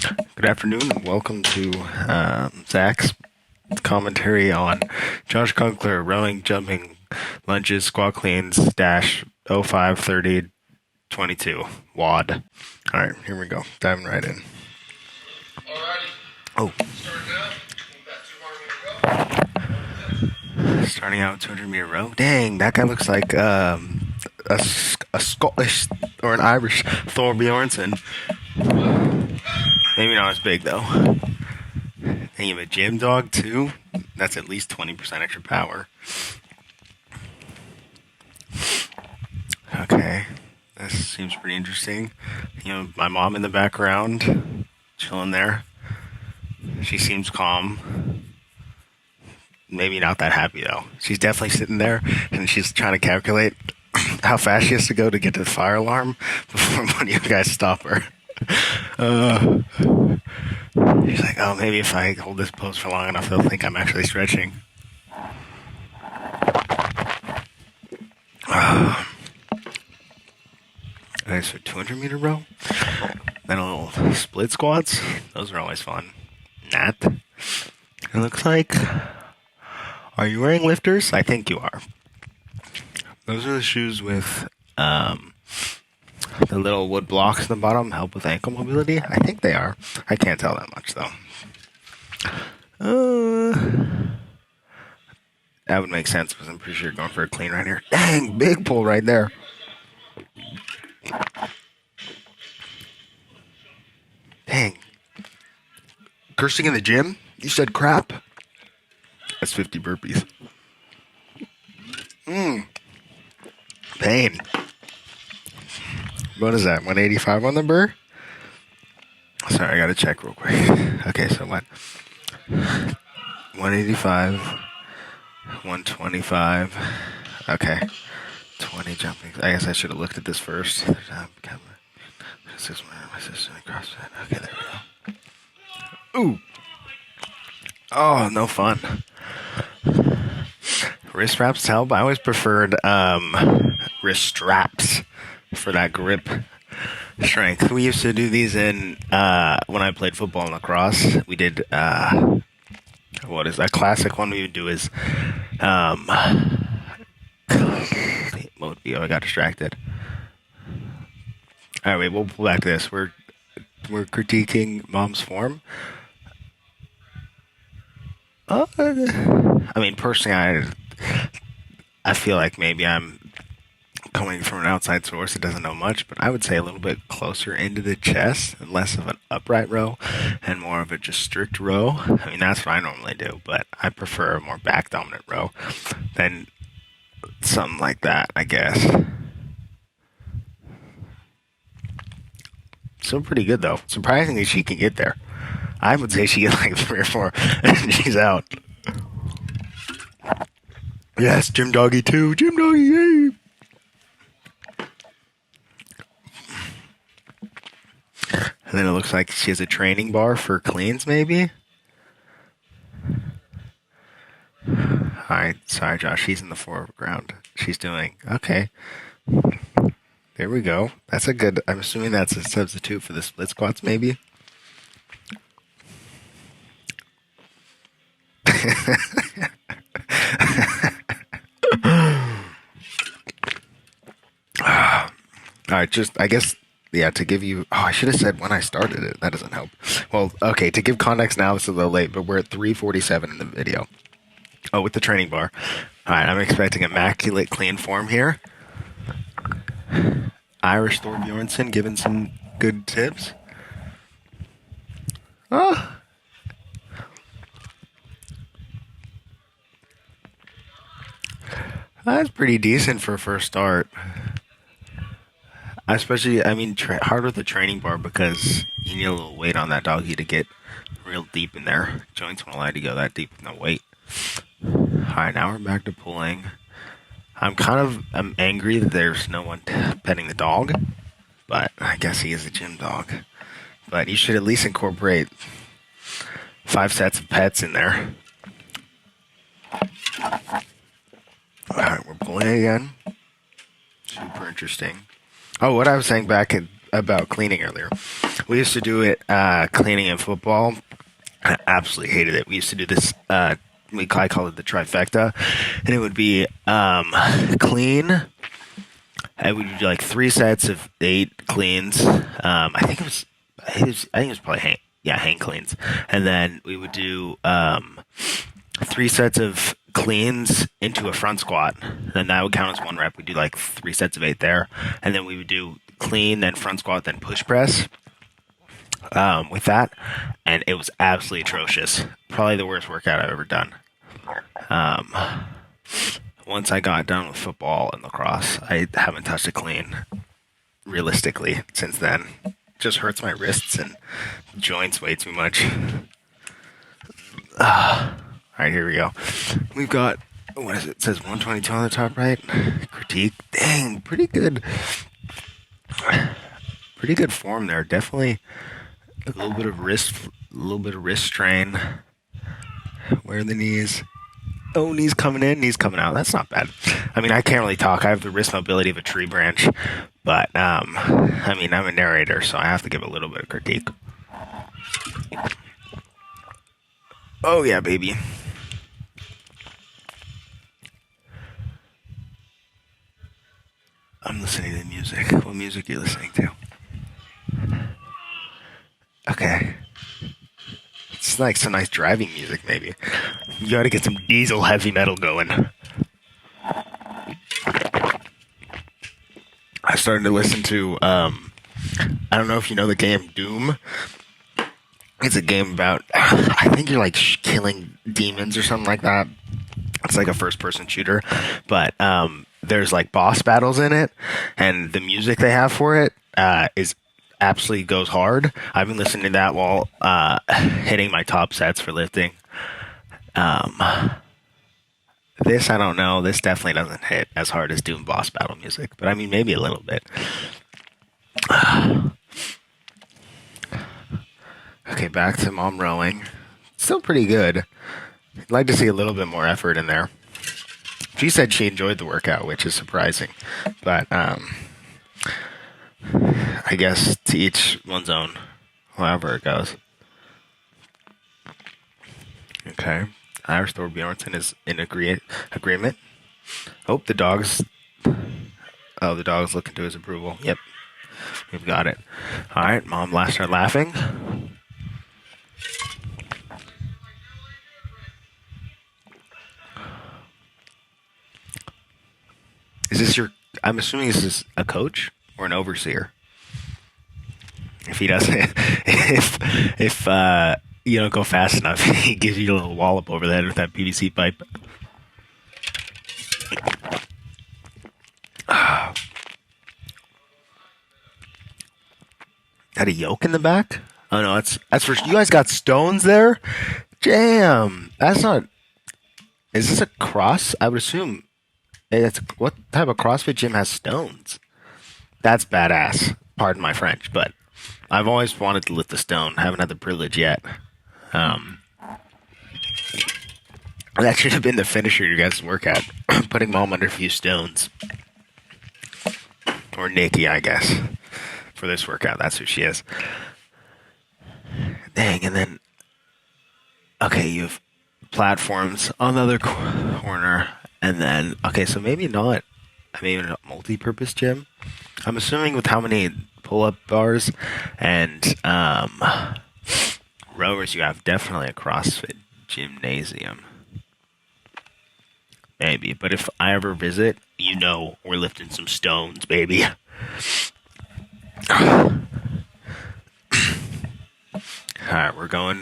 Good afternoon and welcome to Zach's commentary on Josh Gunkler rowing, jumping, lunges, squat cleans, dash 05 30 22 WOD. All right, here we go. Diving right in. Oh, starting out 200-meter row. Dang, that guy looks like a Scottish or an Irish Thor Bjornsson. Maybe not as big though. And you have a gym dog too. That's at least 20% extra power. Okay, this seems pretty interesting. You know, my mom in the background, chilling there. She seems calm. Maybe not that happy though. She's definitely sitting there and she's trying to calculate how fast she has to go to get to the fire alarm before one of you guys stop her. She's like, oh, maybe if I hold this pose for long enough, they'll think I'm actually stretching. Okay, so 200-meter row. Then a little split squats. Those are always fun. Nat. It looks like. Are you wearing lifters? I think you are. Those are the shoes with the little wood blocks at the bottom help with ankle mobility. I think they are. I can't tell that much though. That would make sense because I'm pretty sure you're going for a clean right here. Dang, big pull right there. Dang. Cursing in the gym? You said crap? That's 50 burpees. Pain. What is that? 185 on the burr? Sorry, I gotta check real quick. Okay, so what? 185, 125. Okay. 20 jumping. I guess I should have looked at this first. This is my sister in CrossFit. Okay, there we go. Ooh. Oh, no fun. Wrist wraps help. I always preferred wrist straps for that grip strength. We used to do these in when I played football and lacrosse. We did what is that classic one we would do is what would be? Oh, I got distracted. All right, wait. We'll pull back to this. We're critiquing mom's form. I mean, personally, I feel like maybe I'm coming from an outside source that doesn't know much, but I would say a little bit closer into the chest and less of an upright row and more of a just strict row. I mean, that's what I normally do, but I prefer a more back dominant row than something like that, I guess. Still pretty good though. Surprisingly, she can get there. I would say she gets like 3 or 4 and she's out. Yes, Gym Doggy too. Gym Doggy, yay! And then it looks like she has a training bar for cleans, maybe? Alright, sorry, Josh. She's in the foreground. She's doing. Okay. There we go. That's a good. I'm assuming that's a substitute for the split squats, maybe? Alright, just, I guess, yeah, to give you, I should have said when I started it. That doesn't help. Well, okay, to give context now, it's a little late, but we're at 3:47 in the video. Oh, with the training bar. Alright, I'm expecting immaculate clean form here. Irish Thor Bjornsson giving some good tips. Oh. That's pretty decent for a first start. Especially, I mean, hard with the training bar because you need a little weight on that doggy to get real deep in there. Joints won't allow you to go that deep with no weight. Alright, now we're back to pulling. I'm angry that there's no one petting the dog, but I guess he is a gym dog. But you should at least incorporate 5 sets of pets in there. Alright, we're pulling again. Super interesting. Oh, what I was saying back about cleaning earlier. We used to do it cleaning in football. I absolutely hated it. We used to do this. I call it the trifecta, and it would be clean. I would do like 3 sets of 8 cleans. I think it was. I think it was probably hang cleans, and then we would do 3 sets of cleans into a front squat, and that would count as 1 rep. We do like 3 sets of 8 there, and then we would do clean, then front squat, then push press with that, and it was absolutely atrocious. Probably the worst workout I've ever done. Once I got done with football and lacrosse, I haven't touched a clean realistically since then. Just hurts my wrists and joints way too much. All right, here we go. We've got, what is it? It says 122 on the top right. Critique. Dang, pretty good. Pretty good form there. Definitely a little bit of wrist strain. Where are the knees? Oh, knees coming in, knees coming out. That's not bad. I mean, I can't really talk. I have the wrist mobility of a tree branch, but I mean, I'm a narrator, so I have to give a little bit of critique. Oh yeah, baby. I'm listening to music. What music are you listening to? Okay. It's like some nice driving music, maybe. You gotta get some diesel heavy metal going. I started to listen to, I don't know if you know the game Doom. It's a game about, I think you're like killing demons or something like that. It's like a first-person shooter, but there's like boss battles in it, and the music they have for it is absolutely goes hard. I've been listening to that while hitting my top sets for lifting. This I don't know. This definitely doesn't hit as hard as Doom boss battle music, but I mean maybe a little bit. Okay, back to mom rowing. Still pretty good. I'd like to see a little bit more effort in there. She said she enjoyed the workout, which is surprising, but I guess to each one's own, however it goes. Okay. Irish Thor Bjornsson is in agreement. Oh, the dog's looking to his approval. Yep. We've got it. Alright, mom last start laughing. Is this I'm assuming this is a coach or an overseer. If he doesn't, if you don't go fast enough, he gives you a little wallop over the head with that PVC pipe. Had a yoke in the back? Oh no, that's for you guys got stones there? Damn. That's not. Is this a cross? I would assume. What type of CrossFit gym has stones? That's badass. Pardon my French, but I've always wanted to lift a stone. Haven't had the privilege yet. That should have been the finisher you guys' workout. Putting mom under a few stones. Or Nikki, I guess. For this workout, that's who she is. Dang, and then... Okay, you have platforms on the other corner. And then... Okay, so maybe not a multi-purpose gym. I'm assuming with how many pull-up bars and rowers you have, definitely a CrossFit gymnasium. Maybe, but if I ever visit, you know we're lifting some stones, baby. Alright, we're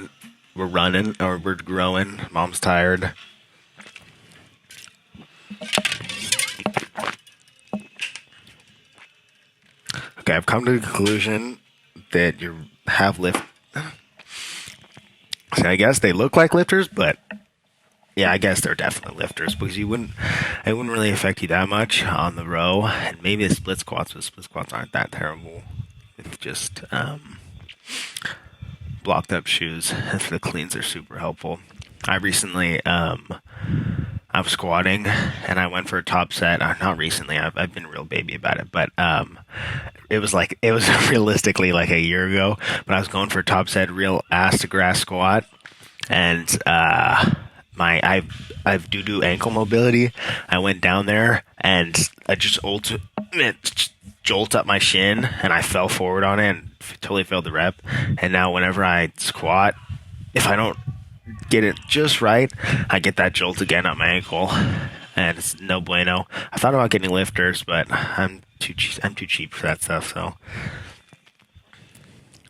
running, or we're growing. Mom's tired. Okay, I've come to the conclusion that you have lift. See, I guess they look like lifters, but yeah, I guess they're definitely lifters because it wouldn't really affect you that much on the row, and maybe the split squats, but split squats aren't that terrible with just blocked up shoes. And for the cleans, they're super helpful. I recently, I I was squatting and I went for a top set. Not recently. I've been real baby about it, but it was realistically like a year ago. But I was going for a top set, real ass to grass squat, and I've due to ankle mobility. I went down there and I just ultimate jolt up my shin, and I fell forward on it and totally failed the rep. And now whenever I squat, if I don't get it just right, I get that jolt again on my ankle, and it's no bueno. I thought about getting lifters, but I'm too cheap for that stuff. So,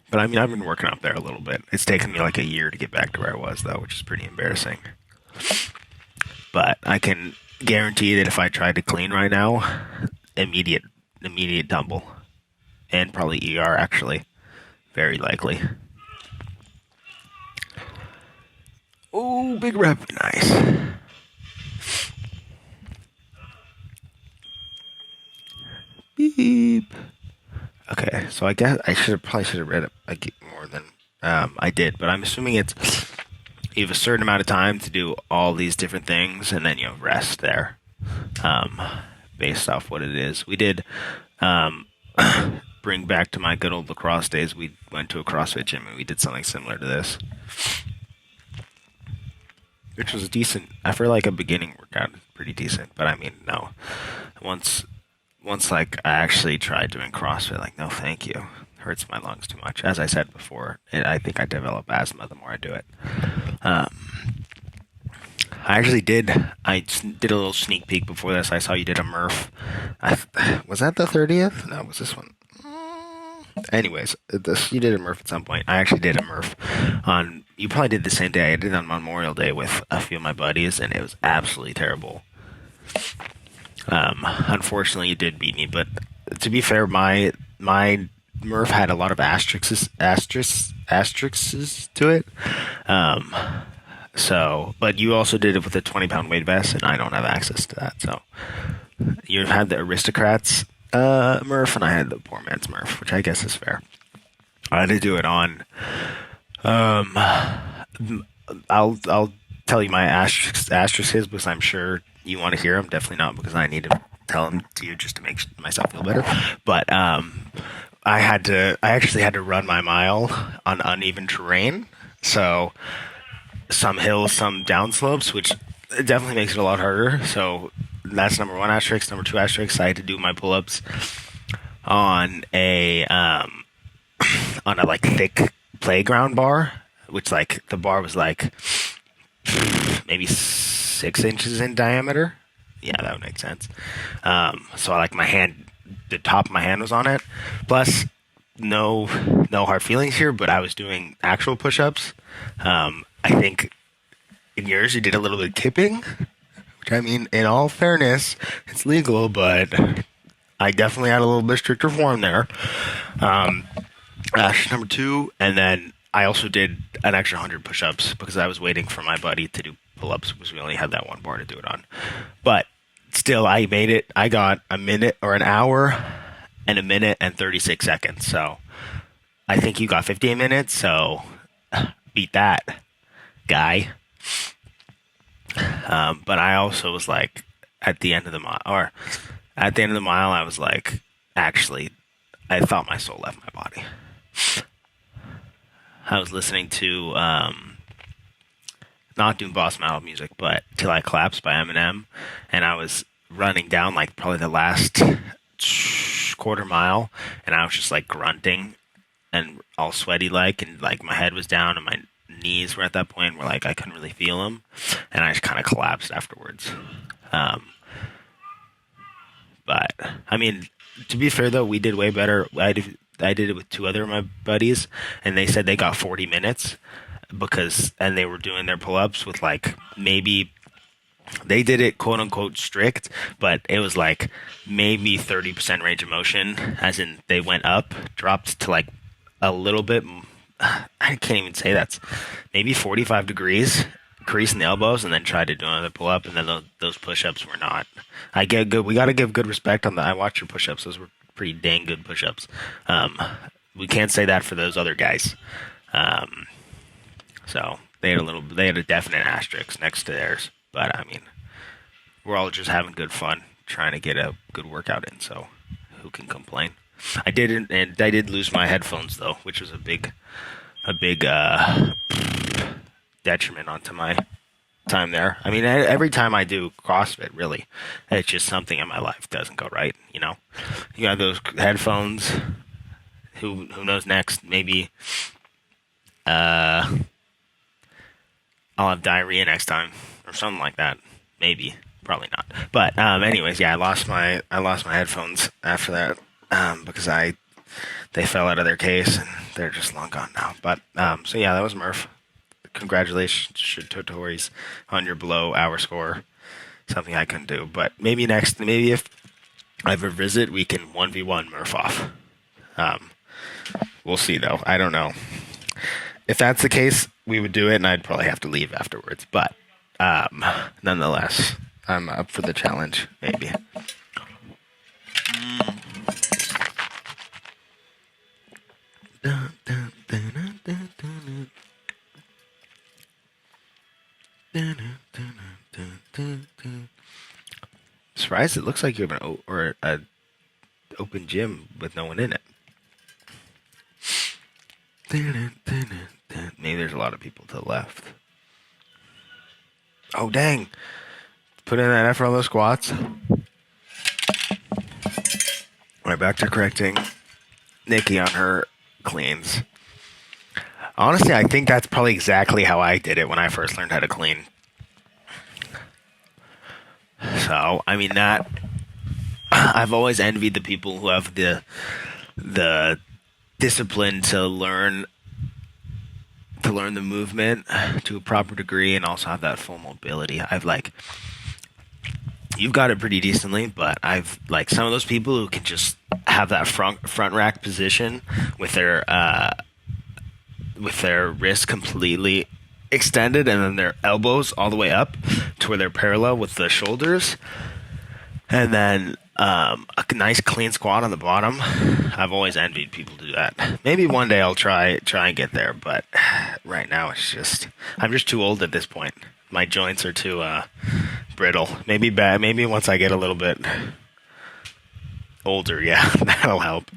but I mean, I've been working up there a little bit. It's taken me like a year to get back to where I was, though, which is pretty embarrassing. But I can guarantee that if I tried to clean right now, immediate tumble, and probably ER actually, very likely. Oh, big rep. Nice. Beep. Okay, so I guess I probably should have read it like more than I did, but I'm assuming it's you have a certain amount of time to do all these different things, and then you have rest there, based off what it is. We did bring back to my good old lacrosse days. We went to a CrossFit gym and we did something similar to this, which was decent. I feel like a beginning workout is pretty decent, but I mean, no. Once like I actually tried doing CrossFit, like no, thank you. It hurts my lungs too much. As I said before, I think I develop asthma the more I do it. I actually did. I did a little sneak peek before this. I saw you did a Murph. Was that the 30th? No, it was this one. Anyways, you did a Murph at some point. I actually did a Murph on. You probably did the same day. I did it on Memorial Day with a few of my buddies, and it was absolutely terrible. Unfortunately, you did beat me, but to be fair, my Murph had a lot of asterisks to it. So, but you also did it with a 20-pound weight vest, and I don't have access to that. So, you had the Aristocrats Murph, and I had the poor man's Murph, which I guess is fair. I had to do it on. I'll tell you my asterisks because I'm sure you want to hear them. Definitely not because I need to tell them to you just to make myself feel better. But I actually had to run my mile on uneven terrain. So some hills, some downslopes, which definitely makes it a lot harder. So that's number one asterisk. Number two asterisk, I had to do my pull-ups on a like thick playground bar, which like the bar was like maybe 6 inches in diameter. Yeah, that would make sense. So like the top of my hand was on it. Plus, no hard feelings here, but I was doing actual push-ups. I think in yours you did a little bit of kipping, which I mean, in all fairness, it's legal, but I definitely had a little bit stricter form there. Number two, and then I also did an extra 100 push-ups because I was waiting for my buddy to do pull-ups because we only had that one bar to do it on. But still, I made it. I got a minute or an hour and a minute and 36 seconds. So I think you got 15 minutes. So beat that, guy. But I also was like, at the end of the mile, I was like, actually, I thought my soul left my body. I was listening to, not doing Boss Metal music, but Till I Collapse by Eminem, and I was running down like probably the last quarter mile, and I was just like grunting and all sweaty like, and like my head was down and my knees were at that point where like I couldn't really feel them, and I just kind of collapsed afterwards. But I mean, to be fair though, we did way better. I did it with two other of my buddies, and they said they got 40 minutes and they were doing their pull-ups with like maybe they did it quote unquote strict, but it was like maybe 30% range of motion, as in they went up, dropped to like a little bit. I can't even say that's maybe 45 degrees, crease in the elbows, and then tried to do another pull-up, and then those push-ups were not. I get good. We got to give good respect on that. I watched your push-ups; those were pretty dang good push-ups. We can't say that for those other guys. So they had a definite asterisk next to theirs. But I mean, we're all just having good fun trying to get a good workout in. So who can complain? I didn't, and I did lose my headphones though, which was a big detriment onto my time there. I mean, every time I do CrossFit, really, it's just something in my life doesn't go right. You got those headphones. Who knows next? Maybe I'll have diarrhea next time or something like that. Maybe, probably not. But anyways, yeah, I lost my headphones after that because they fell out of their case and they're just long gone now. But so yeah, that was Murph. Congratulations to Tories on your below hour score. Something I couldn't do, but maybe if I ever visit, we can 1v1 Murph off. We'll see though. I don't know. If that's the case, we would do it, and I'd probably have to leave afterwards. But nonetheless, I'm up for the challenge. Maybe. Surprised it looks like you have an open gym with no one in it. Maybe there's a lot of people to the left. Oh dang! Put in that effort on those squats. Right, back to correcting Nikki on her cleans. Honestly, I think that's probably exactly how I did it when I first learned how to clean. So, I mean, I've always envied the people who have the discipline to learn the movement to a proper degree and also have that full mobility. You've got it pretty decently, but I've some of those people who can just have that front rack position with their wrists completely extended and then their elbows all the way up to where they're parallel with the shoulders, and then a nice clean squat on the bottom. I've always envied people do that. Maybe one day I'll try and get there, but right now I'm just too old at this point. My joints are too brittle. Maybe once I get a little bit older, yeah, that'll help.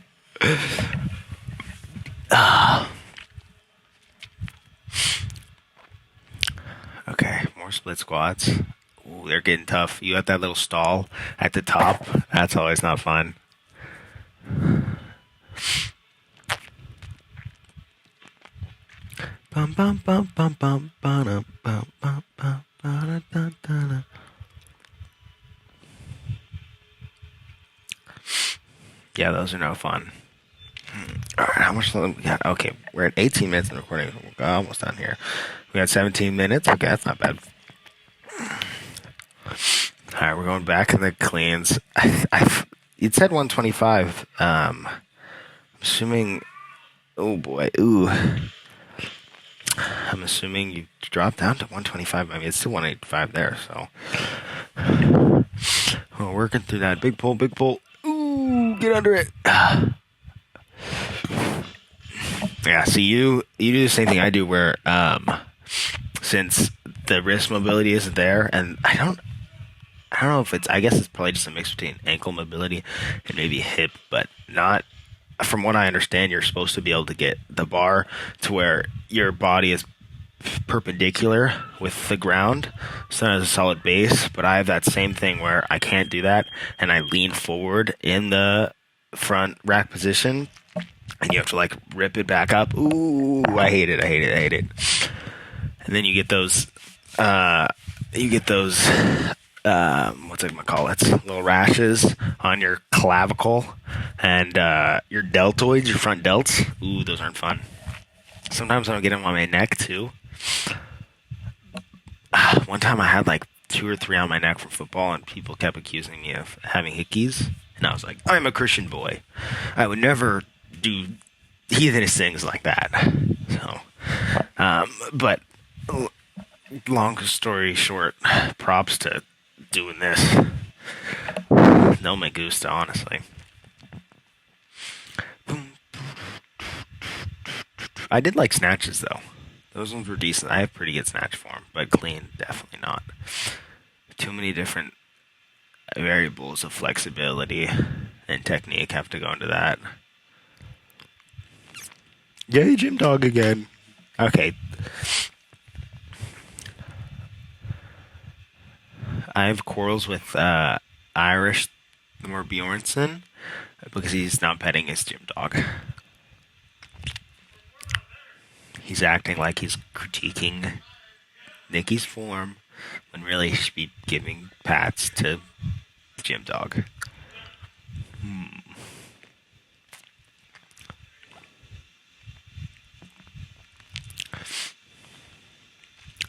Okay, more split squats. Ooh, they're getting tough. You got that little stall at the top. That's always not fun. Bum bum bum bum bum bum bum bum bum bum. Yeah, those are no fun. All right, how much time we got? Okay, we're at 18 minutes in recording. We're almost done here. We got 17 minutes. Okay, that's not bad. All right, we're going back in the cleans. It said 125. I'm assuming. Oh boy. Ooh. I'm assuming you dropped down to 125. I mean, it's still 185 there. So we're working through that. Big pull. Big pull. Ooh, get under it. Yeah. See, you do the same thing I do, where since the wrist mobility isn't there, and I don't know if I guess it's probably just a mix between ankle mobility and maybe hip, but not, from what I understand, you're supposed to be able to get the bar to where your body is perpendicular with the ground, so it has a solid base, but I have that same thing where I can't do that, and I lean forward in the front rack position, and you have to rip it back up. Ooh, I hate it. And then you get those what's it call it? Little rashes on your clavicle and your deltoids, your front delts. Ooh, those aren't fun. Sometimes I don't get them on my neck too. One time I had 2 or 3 on my neck from football, and people kept accusing me of having hickeys, and I was like, I'm a Christian boy. I would never do heathenish things like that. So, but long story short, props to doing this. No me gusta, honestly. I did like snatches though. Those ones were decent. I have pretty good snatch form, but clean, definitely not. Too many different variables of flexibility and technique have to go into that. Yay, gym dog again. Okay, I have quarrels with Irish Thor Bjornsson because he's not petting his gym dog. He's acting like he's critiquing Nikki's form when really he should be giving pats to the gym dog.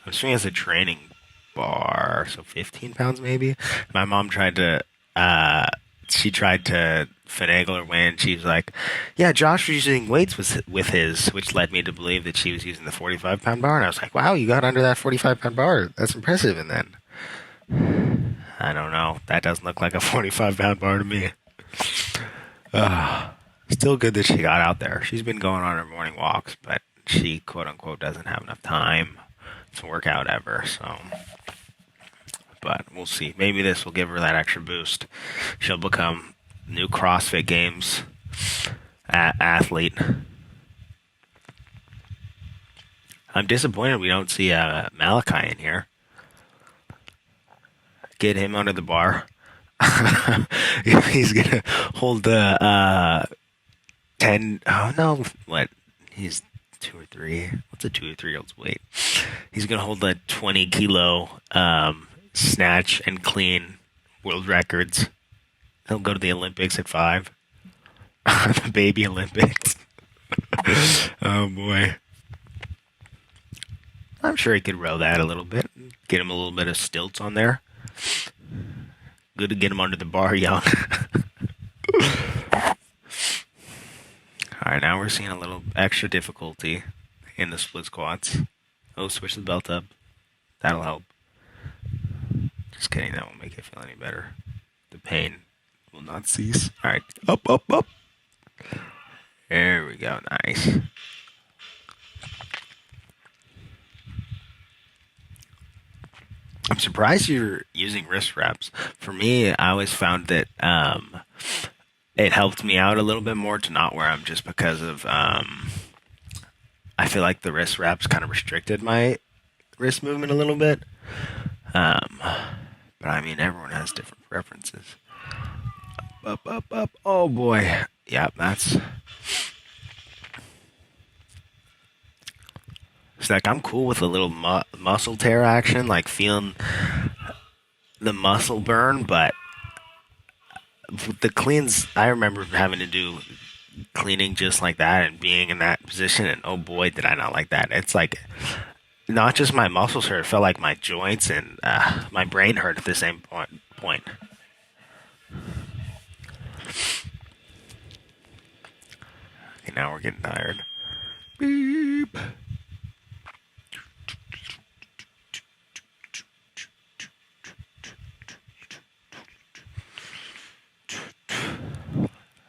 I'm swinging as a training bar, so 15 pounds maybe. My mom tried to, uh, she tried to finagle her way, and she was like, "Yeah, Josh was using weights with his," which led me to believe that she was using the 45-pound bar. And I was like, "Wow, you got under that 45-pound bar. That's impressive." And then I don't know. That doesn't look like a 45-pound bar to me. Still good that she got out there. She's been going on her morning walks, but she quote unquote doesn't have enough time to work out ever. So, but we'll see. Maybe this will give her that extra boost. She'll become new CrossFit Games athlete. I'm disappointed we don't see Malachi in here. Get him under the bar. He's gonna hold the 10. Oh no, what? He's 2 or 3. What's a 2 or 3-year-old's weight? He's gonna hold the 20-kilo snatch and clean world records. He'll go to the Olympics at 5. The baby Olympics. Oh boy. I'm sure he could row that a little bit. Get him a little bit of stilts on there. Good to get him under the bar young. Alright, now we're seeing a little extra difficulty in the split squats. Oh, switch the belt up. That'll help. Just kidding, that won't make it feel any better. The pain will not cease. Alright, up, up, up. There we go, nice. I'm surprised you're using wrist wraps. For me, I always found that it helped me out a little bit more to not wear them just because of I feel like the wrist wraps kind of restricted my wrist movement a little bit. But I mean, everyone has different preferences. Up, up, up. Oh boy. Yep, that's. It's like I'm cool with a little muscle tear action, like feeling the muscle burn, but the cleans, I remember having to do cleaning just like that and being in that position, and oh boy, did I not like that. It's like not just my muscles hurt, it felt like my joints and my brain hurt at the same point. Okay, now we're getting tired. Beep.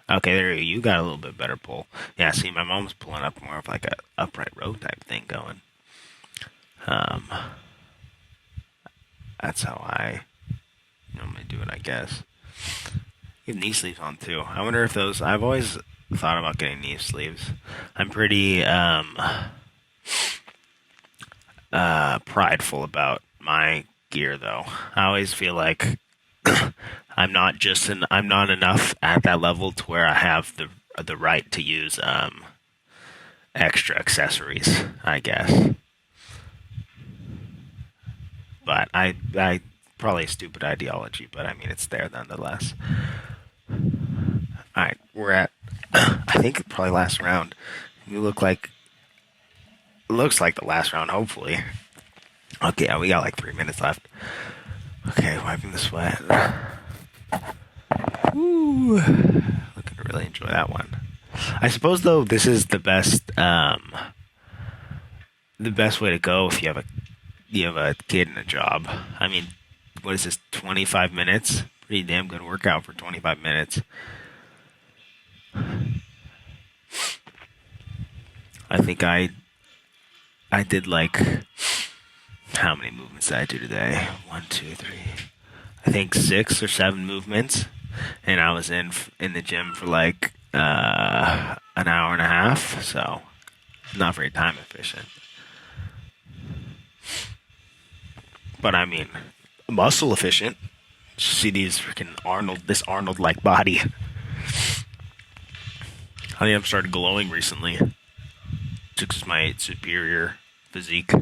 Okay, there you got a little bit better pull. Yeah, see, my mom's pulling up more of like a upright row type thing going. That's how I normally do it, I guess. You have knee sleeves on too. I wonder if those. I've always thought about getting knee sleeves. I'm pretty prideful about my gear, though. I always feel like I'm not enough at that level to where I have the right to use extra accessories, I guess. But I probably a stupid ideology, but I mean it's there nonetheless. All right, we're at I think probably last round. You looks like the last round, hopefully. Okay, yeah, we got like 3 minutes left. Okay, wiping the sweat. Woo. Looking to really enjoy that one. I suppose though this is the best way to go if you have a kid and a job. I mean, what is this, 25 minutes? Pretty damn good workout for 25 minutes. I think I did like, how many movements did I do today? 1, 2, 3. I think 6 or 7 movements, and I was in the gym for like an hour and a half, so not very time efficient. But I mean, muscle efficient. See these freaking this Arnold like body. I think I've started glowing recently. Just my superior physique.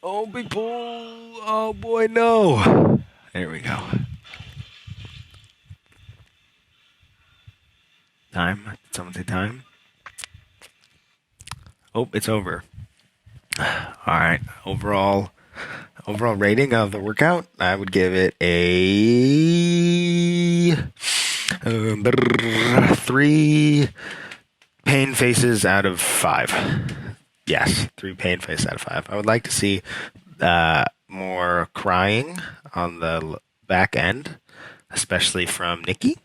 Oh, big pull. Oh boy, no. There we go. Time. Did someone say time? Oh, it's over. All right. Overall rating of the workout, I would give it a 3 pain faces out of 5. Yes, 3 pain faces out of 5. I would like to see more crying on the back end, especially from Nikki. It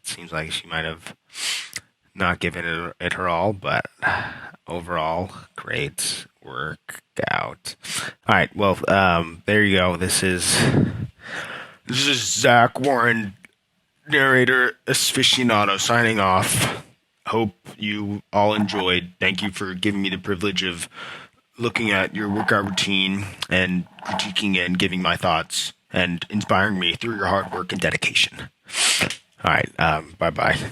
seems like she might have not given it her all, but overall, great workout. All right, well, there you go. This is Zach Warren, narrator aficionado, signing off. Hope you all enjoyed. Thank you for giving me the privilege of looking at your workout routine and critiquing and giving my thoughts and inspiring me through your hard work and dedication. All right, bye-bye.